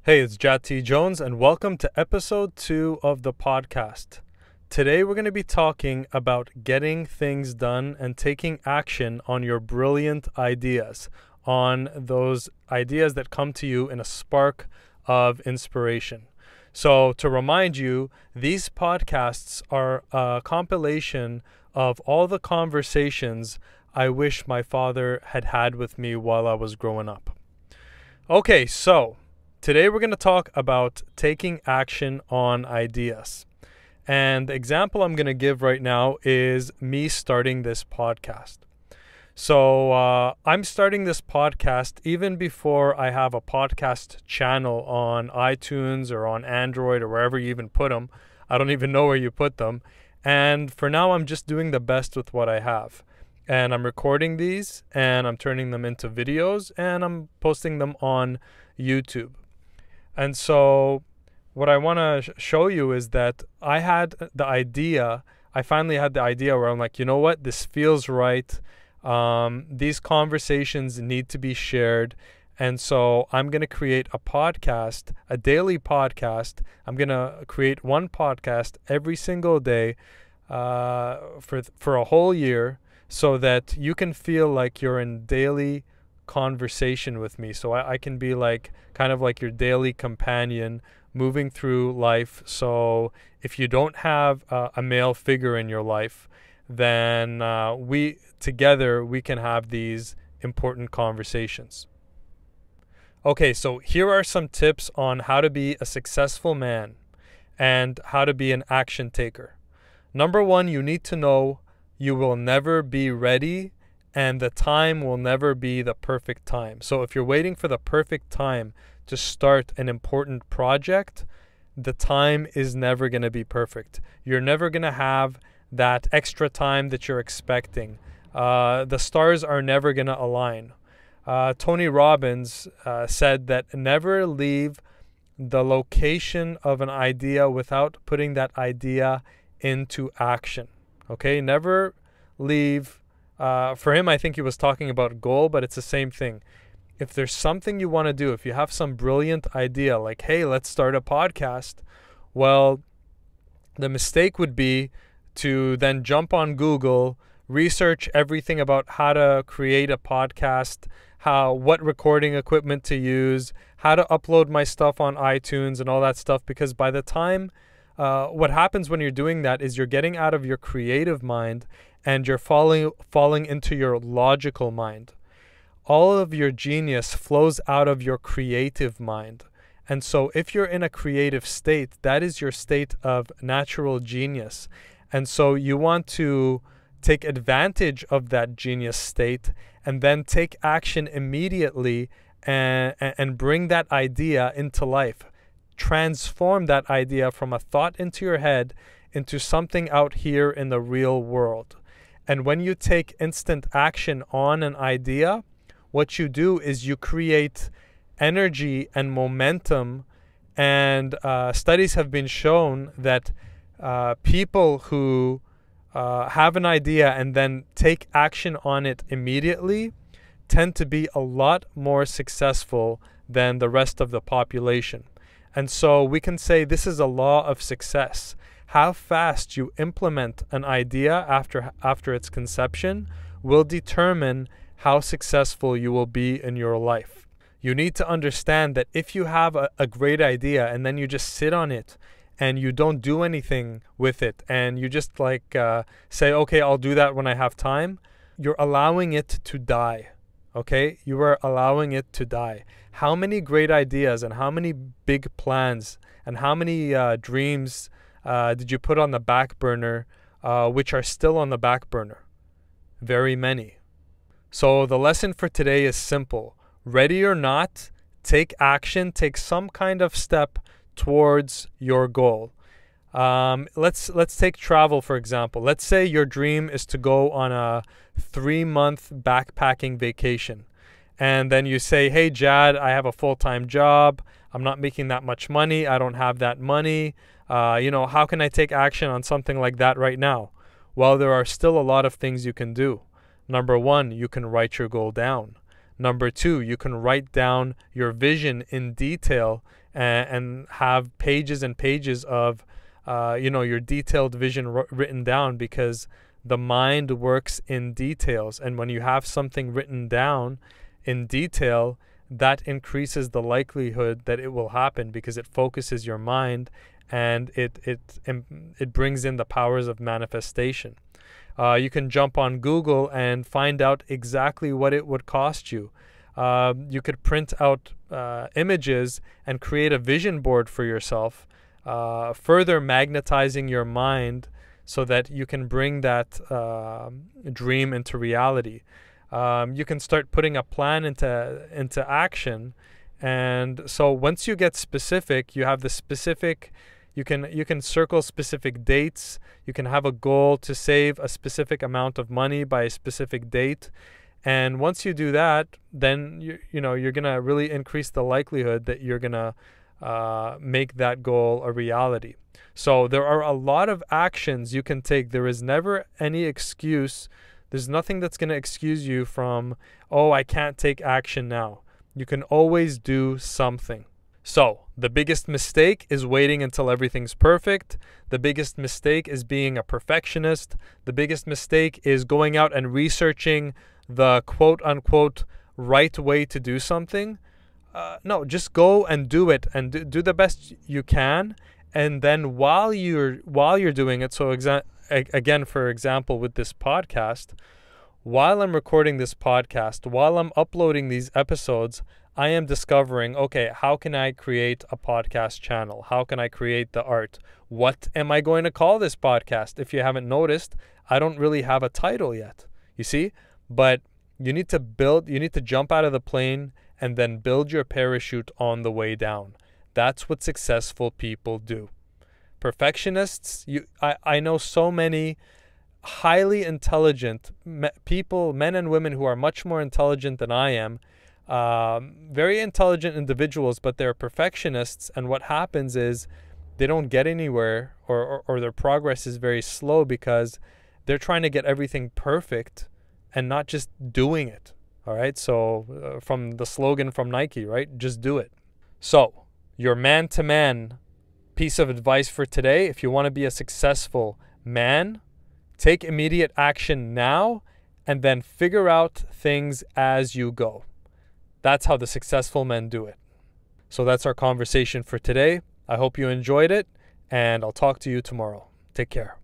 Hey, it's Jat T. Jones, and welcome to episode 2 of the podcast. Today, we're going to be talking about getting things done and taking action on your brilliant ideas, on those ideas that come to you in a spark of inspiration. So, to remind you, these podcasts are a compilation of all the conversations I wish my father had had with me while I was growing up. Okay, so today we're going to talk about taking action on ideas. And the example I'm going to give right now is me starting this podcast. So I'm starting this podcast even before I have a podcast channel on iTunes or on Android or wherever you even put them. I don't even know where you put them. And for now, I'm just doing the best with what I have. And I'm recording these and I'm turning them into videos and I'm posting them on YouTube. And so what I want to show you is that I finally had the idea where I'm like, you know what, this feels right. These conversations need to be shared. And so I'm going to create a podcast, a daily podcast. I'm going to create one podcast every single day for a whole year so that you can feel like you're in daily conversation with me. So I can be like kind of like your daily companion moving through life. So if you don't have a male figure in your life, then we can have these important conversations. Okay, so here are some tips on how to be a successful man and how to be an action taker. Number one, you need to know you will never be ready and the time will never be the perfect time. So if you're waiting for the perfect time to start an important project, the time is never going to be perfect. You're never going to have that extra time that you're expecting. The stars are never going to align. Tony Robbins said that never leave the location of an idea without putting that idea into action. Okay, never leave. For him, I think he was talking about goal, but it's the same thing. If there's something you want to do, if you have some brilliant idea, like, hey, let's start a podcast, well, the mistake would be to then jump on Google, research everything about how to create a podcast, what recording equipment to use, how to upload my stuff on iTunes and all that stuff, because by the time what happens when you're doing that is you're getting out of your creative mind and you're falling into your logical mind. All of your genius flows out of your creative mind. And so if you're in a creative state, that is your state of natural genius. And so you want to take advantage of that genius state and then take action immediately and bring that idea into life. Transform that idea from a thought into your head into something out here in the real world. And when you take instant action on an idea, what you do is you create energy and momentum. And studies have been shown that people who have an idea and then take action on it immediately tend to be a lot more successful than the rest of the population. And so we can say this is a law of success. How fast you implement an idea after its conception will determine how successful you will be in your life. You need to understand that if you have a great idea and then you just sit on it and you don't do anything with it and you just say, okay, I'll do that when I have time, you're allowing it to die. Okay? You are allowing it to die. How many great ideas and how many big plans and how many dreams did you put on the back burner, which are still on the back burner? Very many. So the lesson for today is simple. Ready or not, take action, take some kind of step towards your goal. Let's take travel, for example. Let's say your dream is to go on a 3-month backpacking vacation. And then you say, hey, Jad, I have a full-time job. I'm not making that much money. I don't have that money. How can I take action on something like that right now? Well, there are still a lot of things you can do. Number one, you can write your goal down. Number two, you can write down your vision in detail and have pages and pages of, your detailed vision written down, because the mind works in details. And when you have something written down in detail, that increases the likelihood that it will happen, because it focuses your mind and it brings in the powers of manifestation. You can jump on Google and find out exactly what it would cost you. You could print out images and create a vision board for yourself, further magnetizing your mind so that you can bring that dream into reality. You can start putting a plan into action. And so once you get specific, you have the specific, you can circle specific dates. You can have a goal to save a specific amount of money by a specific date. And once you do that, then you're going to really increase the likelihood that you're going to make that goal a reality. So there are a lot of actions you can take. There is never any excuse. There's nothing that's going to excuse you from, oh, I can't take action now. You can always do something. So the biggest mistake is waiting until everything's perfect. The biggest mistake is being a perfectionist. The biggest mistake is going out and researching the quote unquote right way to do something. No, just go and do it, and do the best you can. And then while you're doing it, so again, for example, with this podcast, while I'm recording this podcast, while I'm uploading these episodes, I am discovering, okay, how can I create a podcast channel? How can I create the art? What am I going to call this podcast? If you haven't noticed, I don't really have a title yet, you see? But you need to jump out of the plane and then build your parachute on the way down. That's what successful people do. Perfectionists, I know so many highly intelligent people, men and women who are much more intelligent than I am, very intelligent individuals, but they're perfectionists. And what happens is they don't get anywhere, or their progress is very slow, because they're trying to get everything perfect and not just doing it. All right. So from the slogan from Nike, right? Just do it. So your man-to-man piece of advice for today: if you want to be a successful man, take immediate action now, and then figure out things as you go. That's how the successful men do it. So that's our conversation for today. I hope you enjoyed it, and I'll talk to you tomorrow. Take care.